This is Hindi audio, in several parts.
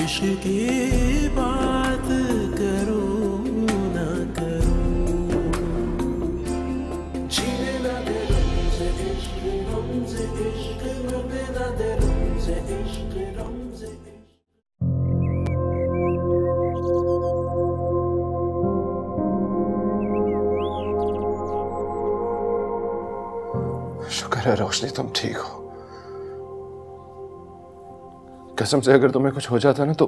इश्क की बात करूं ना करूं, जीने ना दे रमज़े इश्क, रमज़े इश्क, मरने ना दे रमज़े इश्क, रमज़े इश्क। शुक्र है रोशनी तुम ठीक हो। कसम से अगर तुम्हें कुछ हो जाता ना तो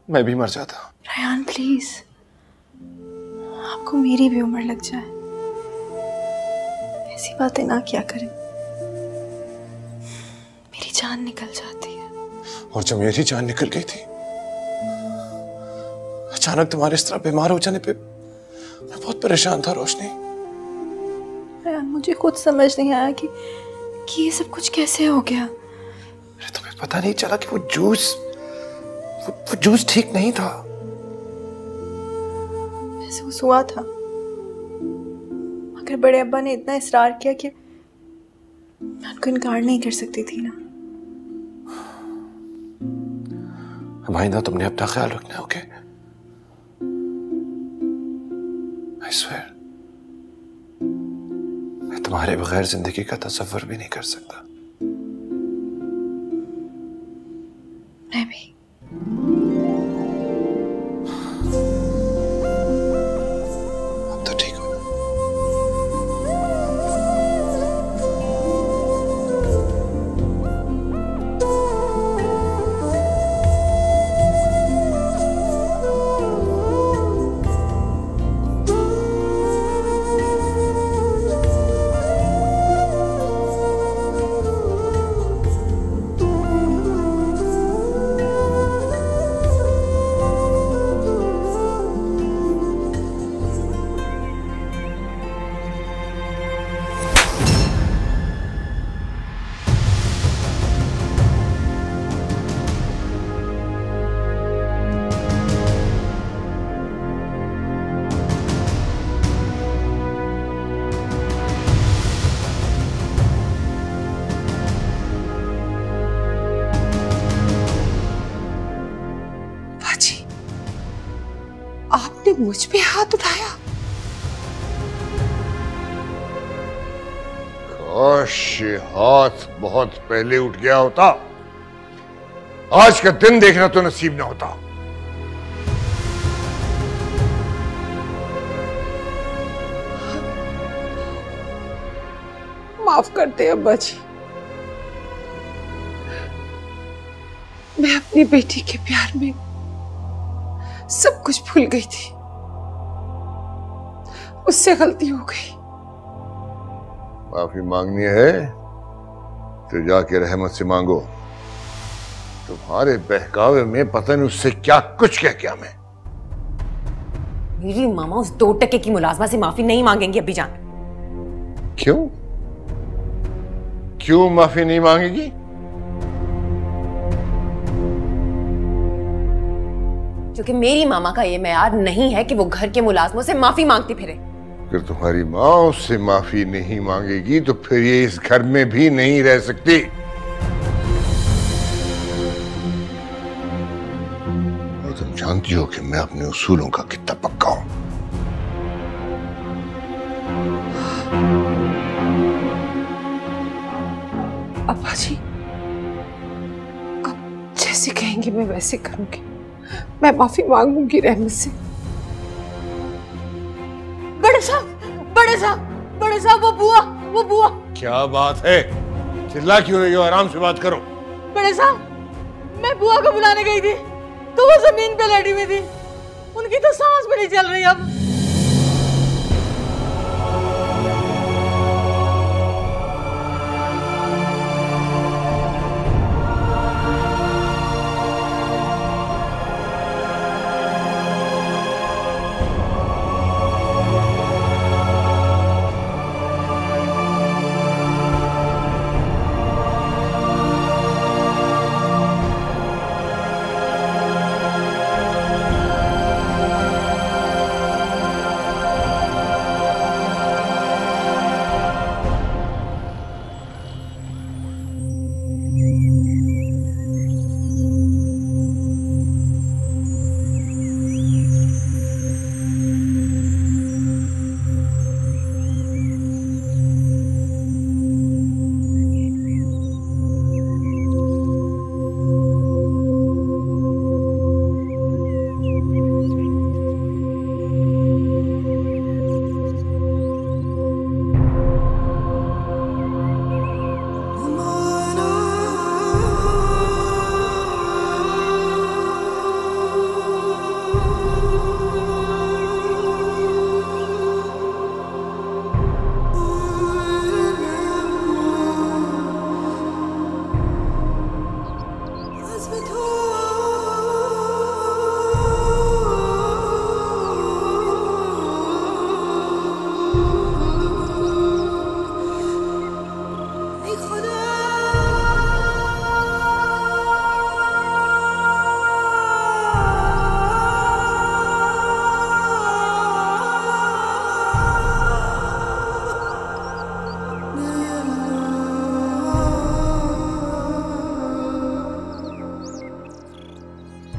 मैं भी मर जाता। रेहान प्लीज, आपको मेरी भी उम्र लग जाए, ऐसी बातें ना क्या करें, मेरी जान निकल जाती है। और जब मेरी जान निकल गई थी, अचानक तुम्हारे इस तरह बीमार हो जाने पे मैं बहुत परेशान था रोशनी। रेहान मुझे खुद समझ नहीं आया कि ये सब कुछ कैसे हो गया। तुम्हें पता नहीं चला कि वो जूस ठीक नहीं था। महसूस हुआ था, मगर बड़े अब्बा ने इतना इसरार किया कि मैं उनको इनकार नहीं कर सकती थी ना। अब आइंदा तुमने अपना ख्याल रखना है, ओके? I swear, मैं तुम्हारे बगैर जिंदगी का तसव्वुर भी नहीं कर सकता। मैं भी। अब तो ठीक हो ना? आपने मुझ पे हाथ उठाया? काश ये हाथ बहुत पहले उठ गया होता, आज का दिन देखना तो नसीब ना होता। माफ करते अब्बा जी, मैं अपनी बेटी के प्यार में सब कुछ भूल गई थी, उससे गलती हो गई। माफी मांगनी है तो जाके रहमत से मांगो। तुम्हारे बहकावे में पता नहीं उससे क्या कुछ कह क्या मैं। मेरी मामा उस 2 टके की मुलाजमा से माफी नहीं मांगेंगी अब्बी जान। क्यों? क्यों माफी नहीं मांगेगी? क्योंकि मेरी मामा का ये मेयार नहीं है कि वो घर के मुलाजमों से माफी मांगती फिरे। अगर तुम्हारी माँ उससे माफी नहीं मांगेगी तो फिर ये इस घर में भी नहीं रह सकती। और तुम जानती हो कि मैं अपने उसूलों का कितना पक्का हूं। अब्बा जी, आप जैसे कहेंगे मैं वैसे करूंगी। मैं माफी मांगूंगी रहमत से। बड़े साहब, वो बुआ। क्या बात है? चिल्ला क्यों रही हो? आराम से बात करो। बड़े साहब, मैं बुआ को बुलाने गई थी तो वो जमीन पे लेटी हुई थी, उनकी तो सांस भी नहीं चल रही अब।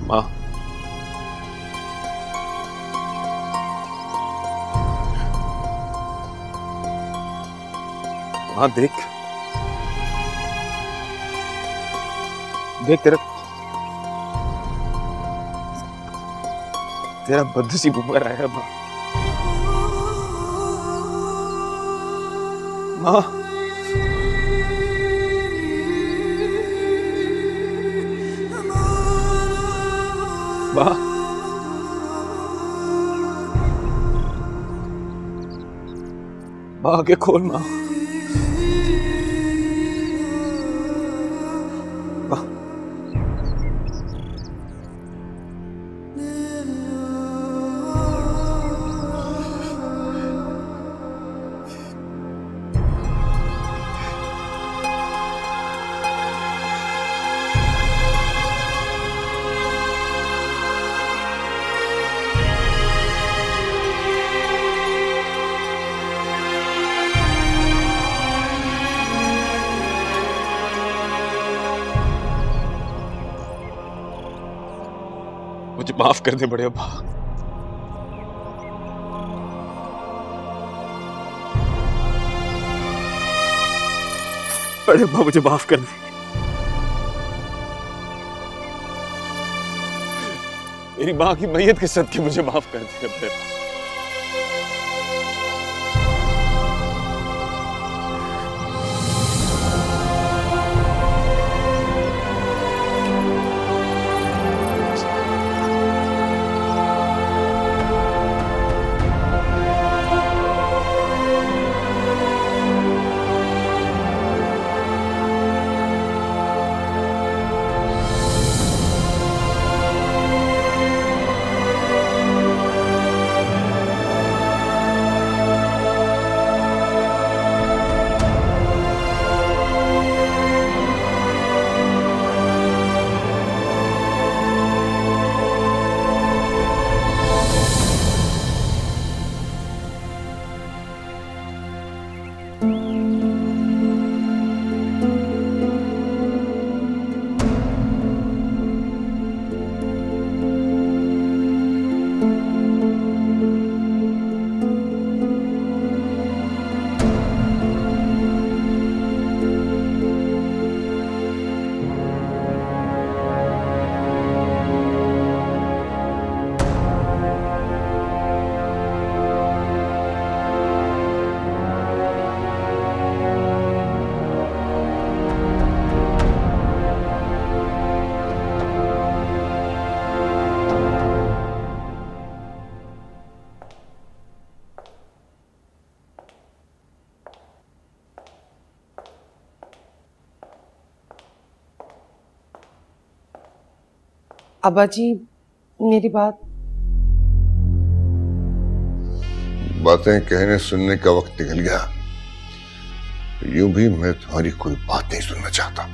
माँ, माँ देख देख, तेरा बदनसीब उम्र आया माँ। माँ, माँ, माँ आगे खोल माँ। मुझे माफ कर दे बड़े अब्बा। बड़े अब्बा मुझे माफ कर दे। मेरी माँ की मैयत के सदके मुझे माफ कर दे बड़े अब्बा। अब्बा जी, मेरी बातें कहने सुनने का वक्त निकल गया। यूं भी मैं तुम्हारी कोई बात नहीं सुनना चाहता।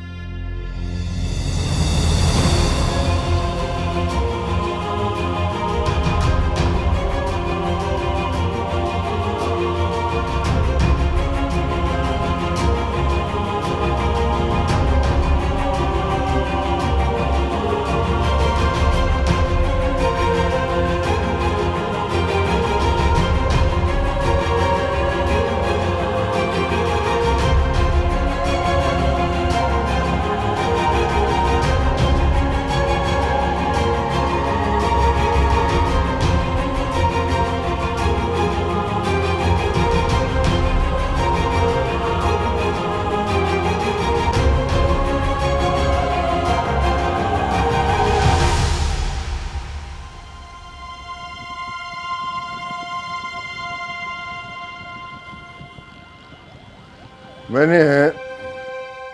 मैंने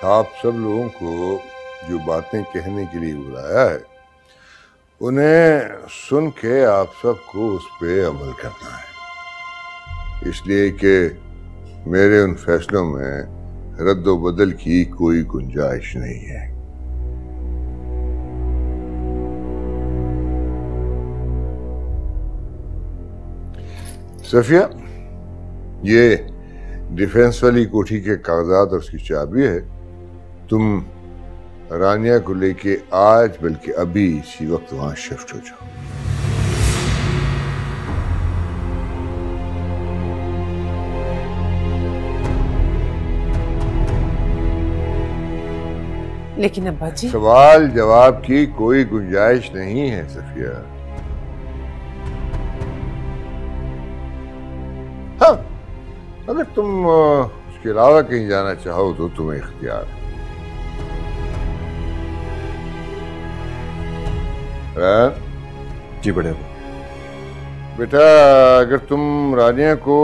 आप सब लोगों को जो बातें कहने के लिए बुलाया है, उन्हें सुन के आप सबको उस पे अमल करना है, इसलिए कि मेरे उन फैसलों में रद्दो बदल की कोई गुंजाइश नहीं है। सफिया, ये डिफेंस वाली कोठी के कागजात और उसकी चाबी है। तुम रानिया को लेके आज बल्कि अभी इसी वक्त वहां शिफ्ट हो जाओ। लेकिन अब्बा जी, सवाल जवाब की कोई गुंजाइश नहीं है सफिया। हाँ, अगर तुम उसके अलावा कहीं जाना चाहो तो तुम्हें इख्तियार है। जी बड़े बेटा, अगर तुम रानिया को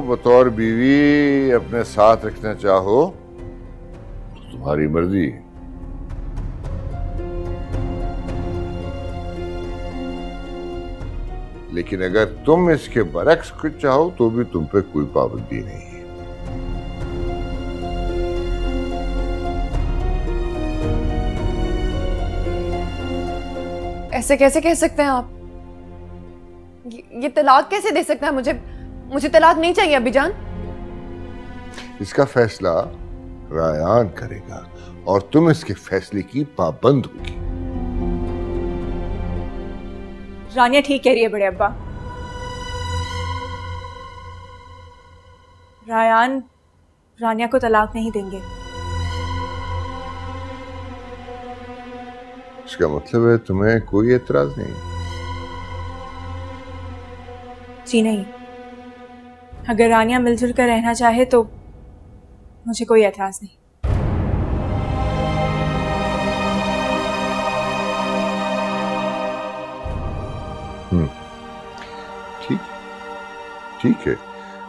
बतौर बीवी अपने साथ रखना चाहो तो तुम्हारी मर्जी। लेकिन अगर तुम इसके बरक्स कुछ चाहो तो भी तुम पे कोई पाबंदी नहीं है। ऐसे कैसे कह सकते हैं आप? ये तलाक कैसे दे सकते हैं मुझे? मुझे तलाक नहीं चाहिए अभी जान। इसका फैसला रायान करेगा और तुम इसके फैसले की पाबंद होगी। रानिया ठीक कह रही है बड़े अब्बा। रायान रानिया को तलाक नहीं देंगे। इसका मतलब है तुम्हें कोई एतराज नहीं? जी नहीं, अगर रानिया मिलजुल कर रहना चाहे तो मुझे कोई एतराज नहीं। ठीक ठीक है,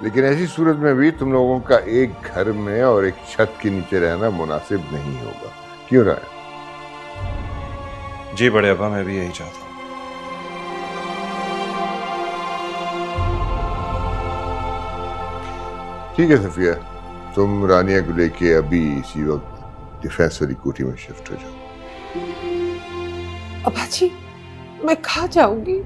लेकिन ऐसी सूरत में भी तुम लोगों का एक घर में और एक छत के नीचे रहना मुनासिब नहीं होगा। क्यों राय? जी बड़े अब्बा, मैं भी यही चाहता हूँ। ठीक है सफिया, तुम रानिया को लेके अभी इसी वक्त डिफेंस वाली कोठी में शिफ्ट हो जाओ। अब्बा जी, मैं कहाँ जाऊंगी?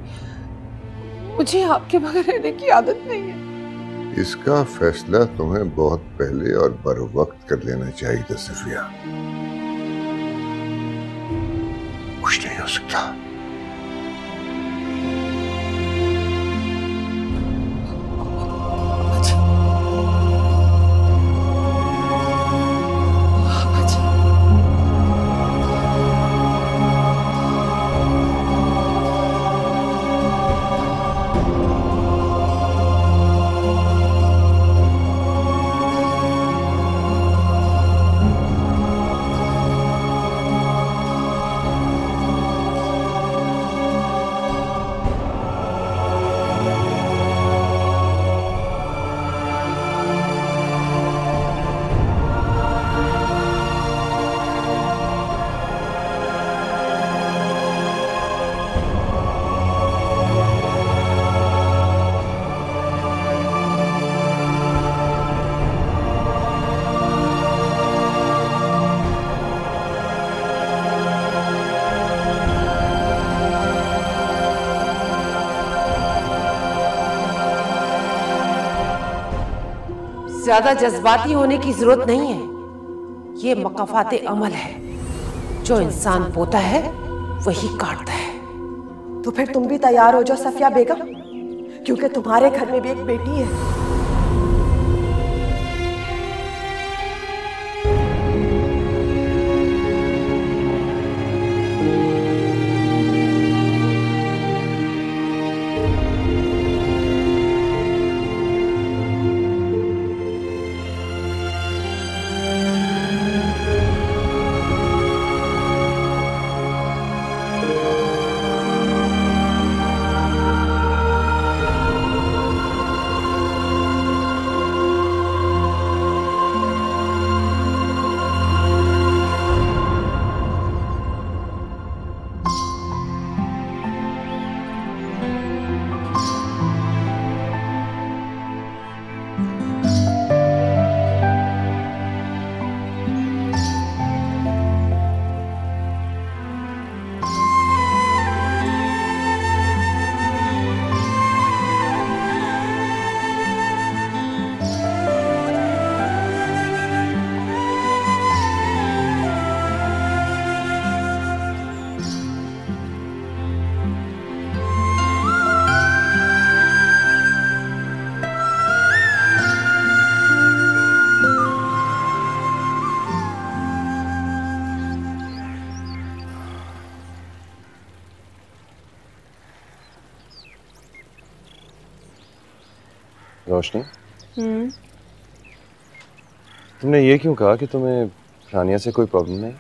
मुझे आपके बगैर रहने की आदत नहीं है। इसका फैसला तुम्हें बहुत पहले और बर वक्त कर लेना चाहिए था सफिया। कुछ नहीं हो सकता। ज्यादा जज्बाती होने की जरूरत नहीं है। ये मकाफाते अमल है, जो इंसान बोता है वही काटता है। तो फिर तुम भी तैयार हो जाओ सफिया बेगम, क्योंकि तुम्हारे घर में भी एक बेटी है। रोशनी, तुमने ये क्यों कहा कि तुम्हें रानिया से कोई प्रॉब्लम नहीं?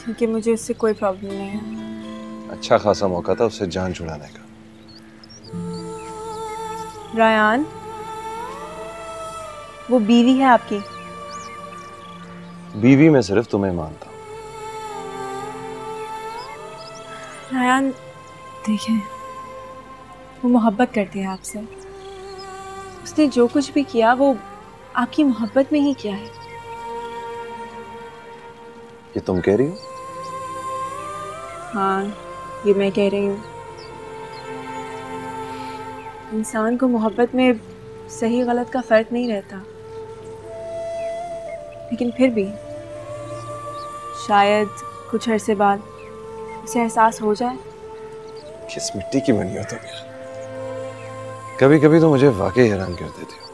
क्योंकि मुझे उससे कोई प्रॉब्लम नहीं है। अच्छा खासा मौका था उससे जान छुड़ाने का। रायान, वो बीवी है आपकी। बीवी में सिर्फ तुम्हें मानता हूं। रायान देखिए, वो मोहब्बत करती है आपसे। उसने जो कुछ भी किया वो आपकी मोहब्बत में ही किया है। ये तुम कह रही हो? हाँ, ये मैं कह रही हूँ। इंसान को मोहब्बत में सही गलत का फर्क नहीं रहता, लेकिन फिर भी शायद कुछ अरसे बाद उसे एहसास हो जाए। किस मिट्टी की बनी हो तुम यार? कभी कभी तो मुझे वाकई हैरान कर देती हो।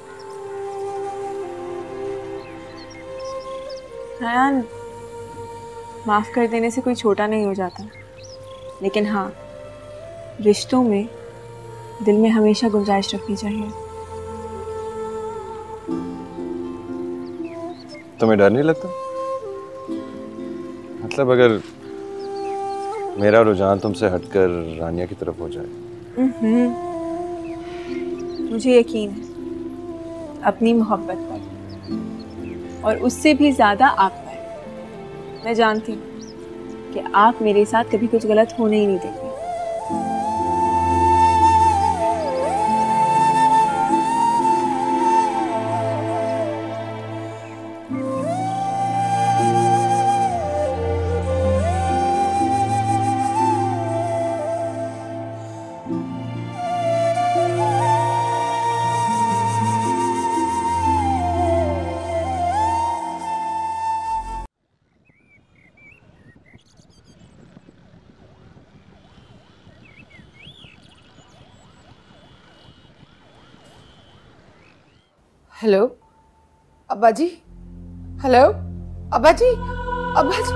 रायान, माफ कर देने से कोई छोटा नहीं हो जाता, लेकिन हाँ, रिश्तों में दिल में हमेशा गुंजाइश रखनी चाहिए। तुम्हें डर नहीं लगता? मतलब अगर मेरा रुझान तुमसे हटकर रानिया की तरफ हो जाए? मुझे यकीन है अपनी मोहब्बत पर, और उससे भी ज्यादा आप पर। मैं जानती हूँ कि आप मेरे साथ कभी कुछ गलत होने ही नहीं देंगे। हेलो अब्बा जी। हेलो अब्बा जी। अब्बा जी,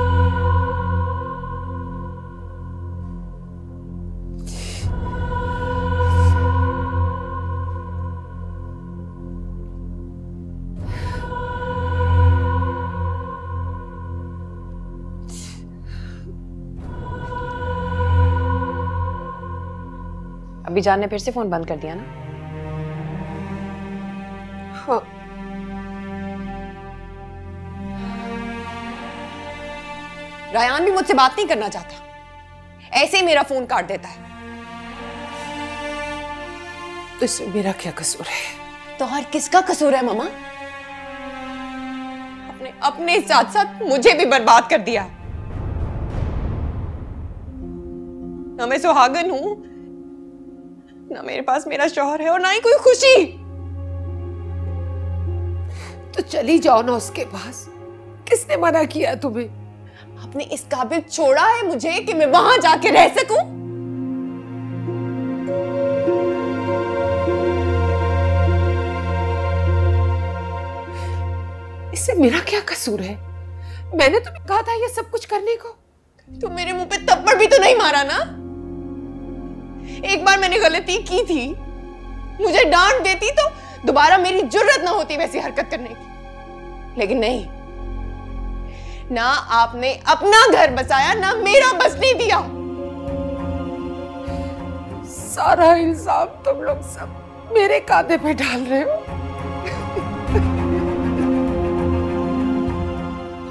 अभी जान ने फिर से फोन बंद कर दिया ना? हाँ। रायान भी मुझसे बात नहीं करना चाहता, ऐसे ही मेरा फोन काट देता है। तो इसमें मेरा क्या कसूर है? तो हर किसका कसूर है मामा? अपने साथ साथ मुझे भी बर्बाद कर दिया। ना मैं सुहागन हूं, ना मेरे पास मेरा शौहर है, और ना ही कोई खुशी। तो चली जाओ ना उसके पास। किसने मना किया तुम्हें? आपने इस काबिल छोड़ा है मुझे कि मैं वहां जाके रह सकूं? इससे मेरा क्या कसूर है? मैंने तुम्हें कहा था ये सब कुछ करने को। तो मेरे मुंह पे थप्पड़ भी तो नहीं मारा ना? एक बार मैंने गलती की थी, मुझे डांट देती तो दोबारा मेरी जुर्रत ना होती वैसी हरकत करने की। लेकिन नहीं, ना आपने अपना घर बसाया, ना मेरा बसने दिया। सारा इल्जाम तुम लोग सब मेरे कांधे पे डाल रहे हो।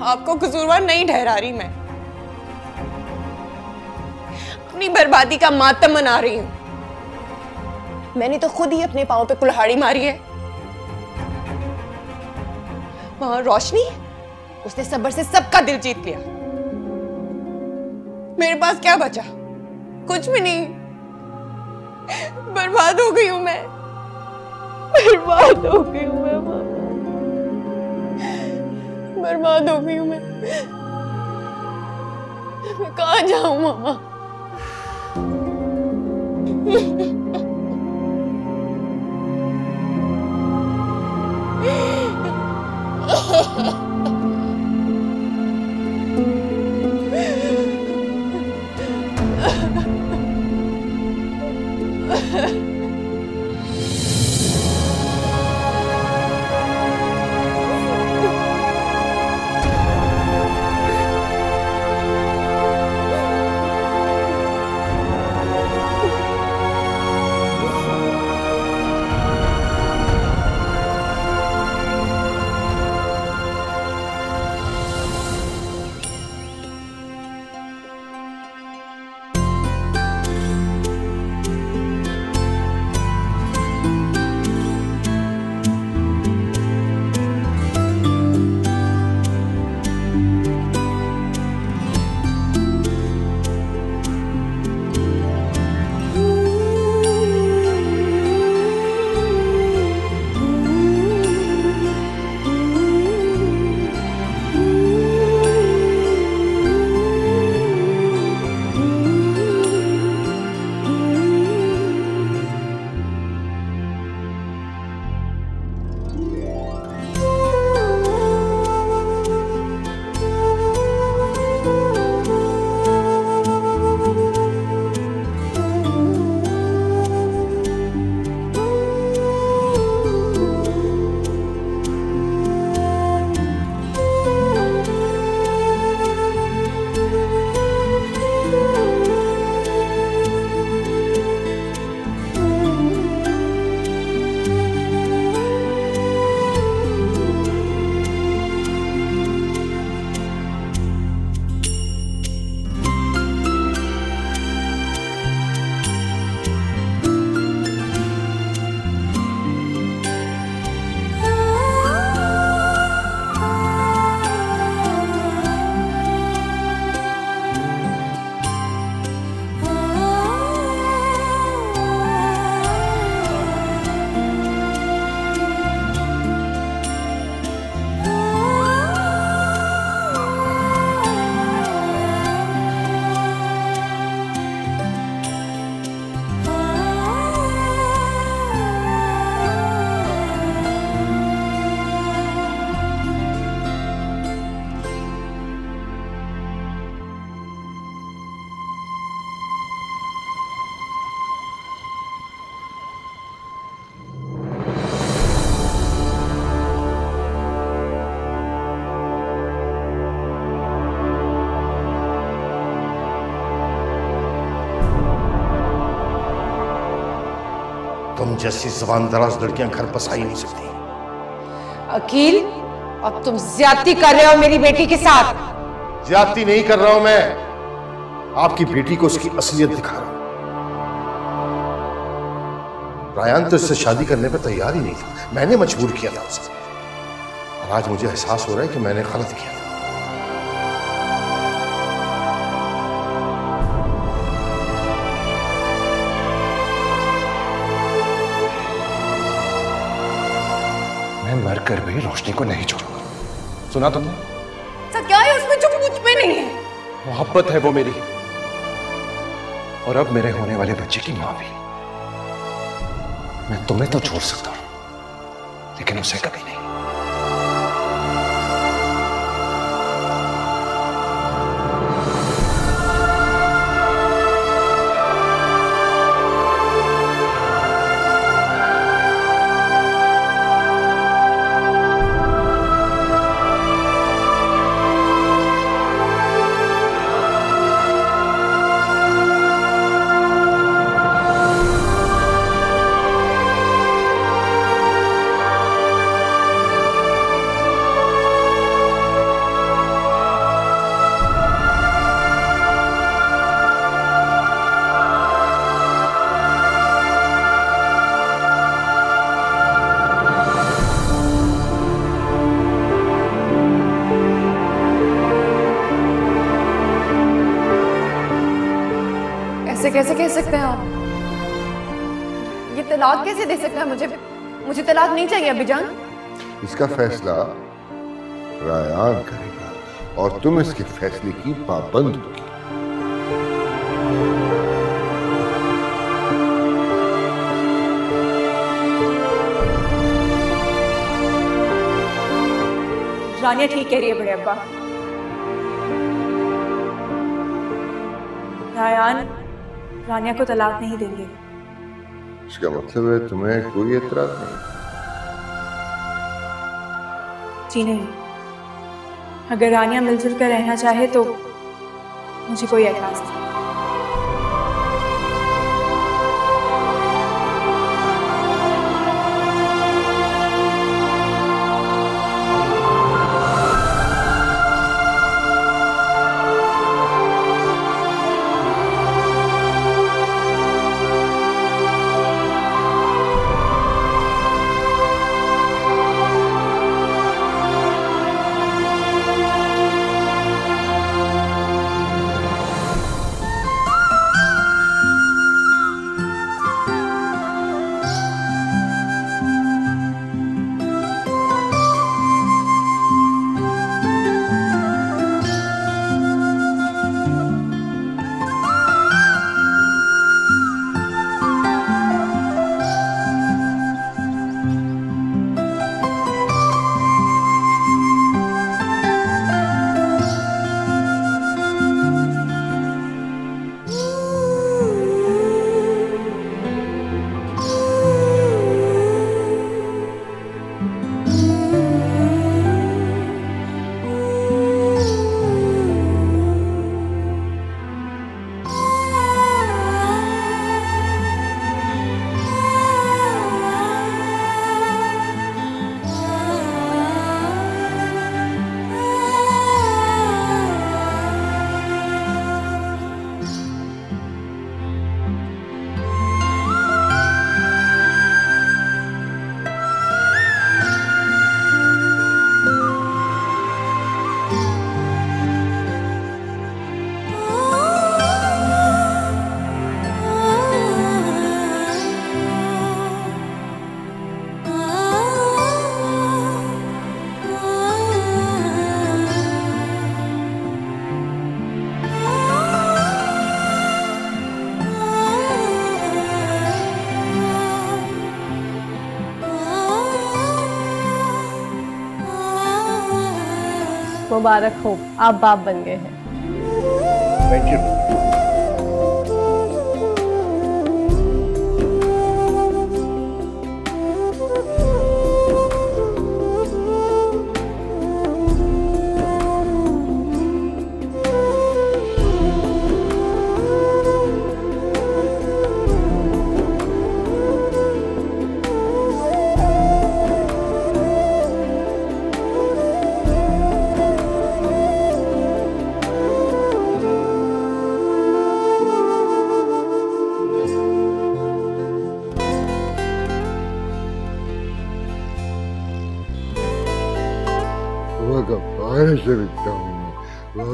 आपको कसूरवार नहीं ठहरा रही मैं, अपनी बर्बादी का मातम मना रही हूं। मैंने तो खुद ही अपने पांव पे कुल्हाड़ी मारी है। वहां रोशनी, उसने सब्र से सबका दिल जीत लिया। मेरे पास क्या बचा? कुछ भी नहीं। बर्बाद हो गई हूं मैं, बर्बाद हो गई हूं मैं मामा, बर्बाद हो गई हूं मैं कहां जाऊं मामा? तुम जैसी जबान दराज लड़कियां घर बसा ही नहीं सकती। अकील, अब तुम ज्यादती कर रहे हो मेरी बेटी के साथ। ज्यादती नहीं कर रहा हूं मैं, आपकी बेटी को उसकी असलियत दिखा रहा हूं। रायान तो इससे शादी करने पर तैयार ही नहीं था, मैंने मजबूर किया था उसे। और आज मुझे एहसास हो रहा है कि मैंने गलत किया था। मैं मर कर भी रोशनी को नहीं छोड़ूंगा। सुना तुमने? सर क्या है उसमें जो मुझ में नहीं है? मोहब्बत है वो मेरी, और अब मेरे होने वाले बच्चे की मां भी। मैं तुम्हें तो छोड़ सकता हूं, लेकिन उसे कभी नहीं। कैसे कह सकते हैं आप? ये तलाक कैसे दे सकते हैं मुझे? मुझे तलाक नहीं चाहिए अभिजान। इसका फैसला रायान करेगा और तुम इसके फैसले की पाबंद होगी। रानिया ठीक कह रही है बड़े अब्बा। रायान रानिया को तलाक नहीं देंगे। इसका मतलब है तुम्हें कोई एतराज नहीं? जी नहीं, अगर रानिया मिलजुल कर रहना चाहे तो मुझे कोई एतराज नहीं। मुबारक हो, आप बाप बन गए हैं। Thank you.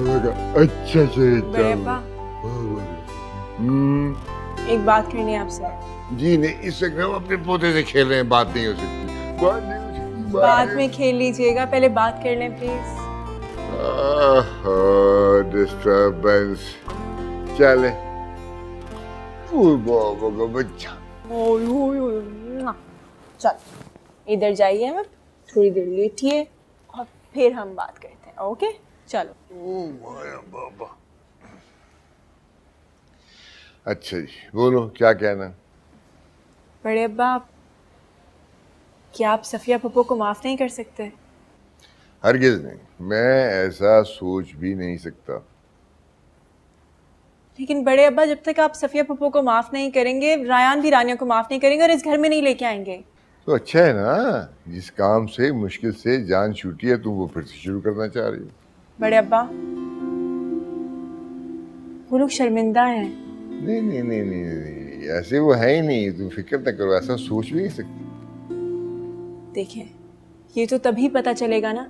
अच्छा से बड़े अब्बा, एक बात करनी है आपसे। जी नहीं, इस वक्त हम अपने पोते से खेल रहे हैं, बात नहीं हो सकती, बात नहीं हो सकती। बाद में खेल लीजिएगा, पहले बात कर लें प्लीज। डिस्टर्बेंस। चले बाबा का बच्चा। चल इधर जाइए, मैं थोड़ी देर लेटिए और फिर हम बात करते हैं। ओके चलो। ओ माया बाबा। अच्छा जी, बोलो क्या कहना। बड़े अब्बा, क्या आप सफिया पप्पो को माफ नहीं कर सकते? हरगिज नहीं, मैं ऐसा सोच भी नहीं सकता। लेकिन बड़े अब्बा, जब तक आप सफिया पप्पो को माफ नहीं करेंगे, रायान भी रानिया को माफ नहीं करेंगे और इस घर में नहीं लेके आएंगे। तो अच्छा है ना, जिस काम से मुश्किल से जान छूटी है तुम वो फिर से शुरू करना चाह रही हो। बड़े अब्बा, वो लोग शर्मिंदा हैं। नहीं नहीं नहीं नहीं, नहीं ऐसे वो है ही नहीं, तुम फिक्र न करो, ऐसा सोच भी नहीं सकती। देखिए, ये तो तभी पता चलेगा ना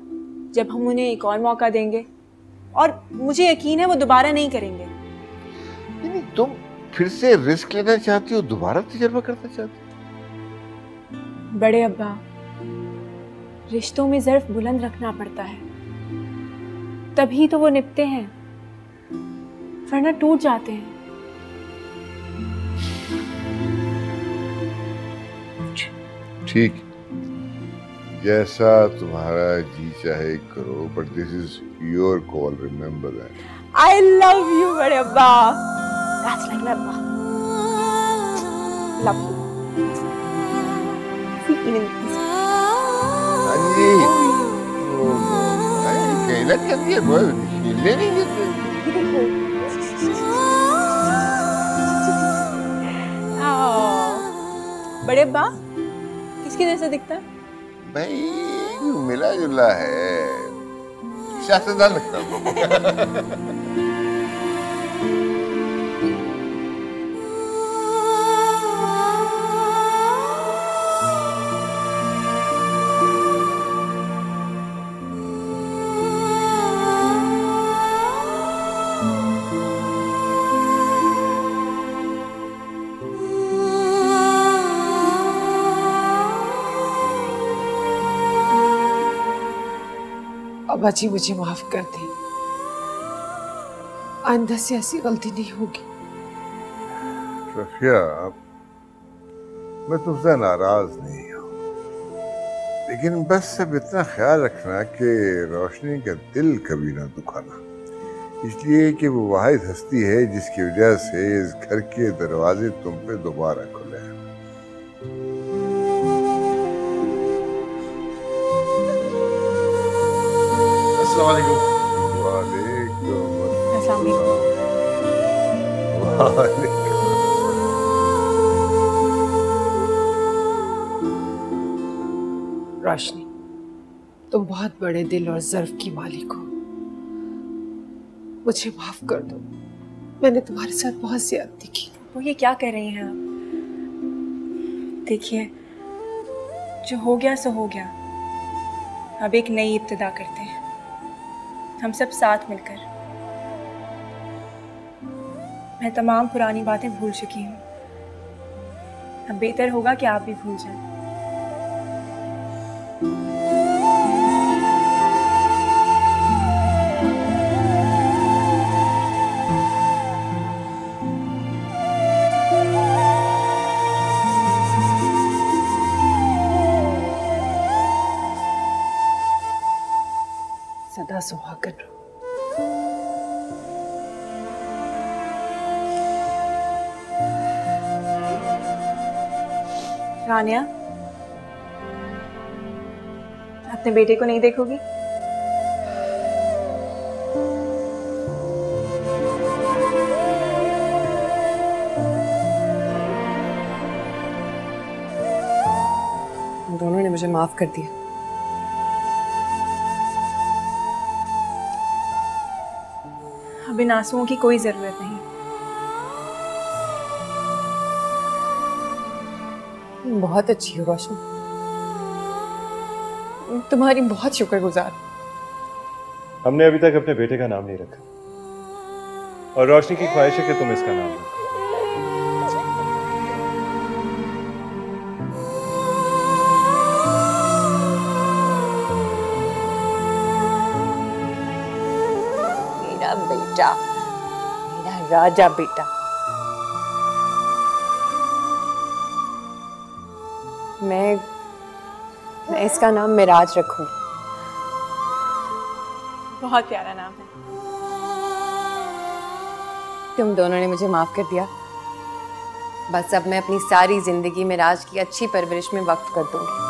जब हम उन्हें एक और मौका देंगे, और मुझे यकीन है वो दोबारा नहीं करेंगे। नहीं, तुम फिर से रिस्क लेना चाहती हो, दोबारा तजर्बा करना चाहती हो। बड़े अब्बा, रिश्तों में ज़र्फ बुलंद रखना पड़ता है, तभी तो वो निपते हैं, वरना टूट जाते हैं। ठीक, जैसा तुम्हारा जी चाहे करो, but this is your call, remember that. I love you, बड़े अब्बा। That's like my अब्बा। Love you। Even this। हाँ जी। कहीं लग जाती है, हिलने नहीं देते। बड़े अब्बा, किसकी जैसा दिखता है? भाई मिला जुला है, सियासतदान लगता है। अब्बा जी मुझे माफ कर दी, आइंदा से ऐसी गलती नहीं होगी। सफिया, मैं तुमसे नाराज नहीं हूँ, लेकिन बस अब इतना ख्याल रखना कि रोशनी का दिल कभी ना दुखाना, इसलिए कि वो वाहिद हस्ती है जिसकी वजह से इस घर के दरवाजे तुम पे दोबारा खुले हैं। अस्सलाम वालेकुम। रोशनी, तुम बहुत बड़े दिल और ज़र्फ की मालिक हो, मुझे माफ कर दो, मैंने तुम्हारे साथ बहुत ज्यादती की। वो ये क्या कह रही हैं आप? देखिए, जो हो गया सो हो गया, अब एक नई इब्तिदा करते हैं, हम सब साथ मिलकर। मैं तमाम पुरानी बातें भूल चुकी हूँ, अब बेहतर होगा कि आप भी भूल जाएं। सदा सुहागन रहो। रानिया, अपने बेटे को नहीं देखोगी? दोनों ने मुझे माफ कर दिया। अब इन आंसुओं की कोई जरूरत नहीं। बहुत अच्छी हो रोशनी, तुम्हारी बहुत शुक्रगुजार। हमने अभी तक अपने बेटे का नाम नहीं रखा और रोशनी की ख्वाहिश है कि तुम इसका नाम रखो। मेरा बेटा, मेरा राजा बेटा। मैं इसका नाम मिराज रखूंगी। बहुत प्यारा नाम है। तुम दोनों ने मुझे माफ कर दिया। बस अब मैं अपनी सारी जिंदगी मिराज की अच्छी परवरिश में वक्फ कर दूंगी।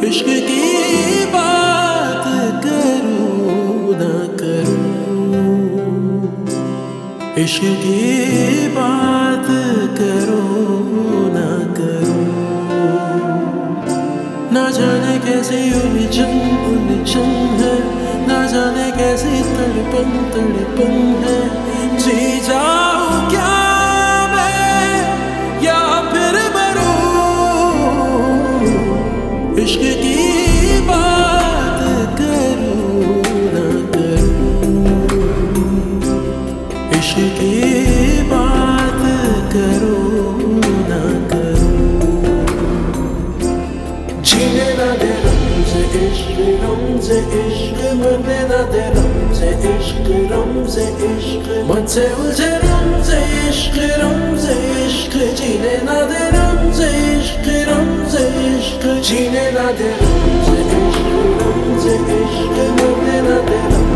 इश्क की बात करूं ना करूं, इश्क की बात करूं ना करूं, ना जाने कैसी उलझन है, ना जाने कैसी तड़पन है। जी जाऊं क्या मैं या फिर मरूं, इश्क की बात करूं ना करूं, इश्क की बात करूं ना करूं। जीने ना दे रमज़े इश्क, मरने ना दे रमज़े इश्क, मन से उलझे रमज़े इश्क, जीने ना दे रमज़े इश्क, जीने ना दे रमज़े इश्क, मरने ना दे रमज़े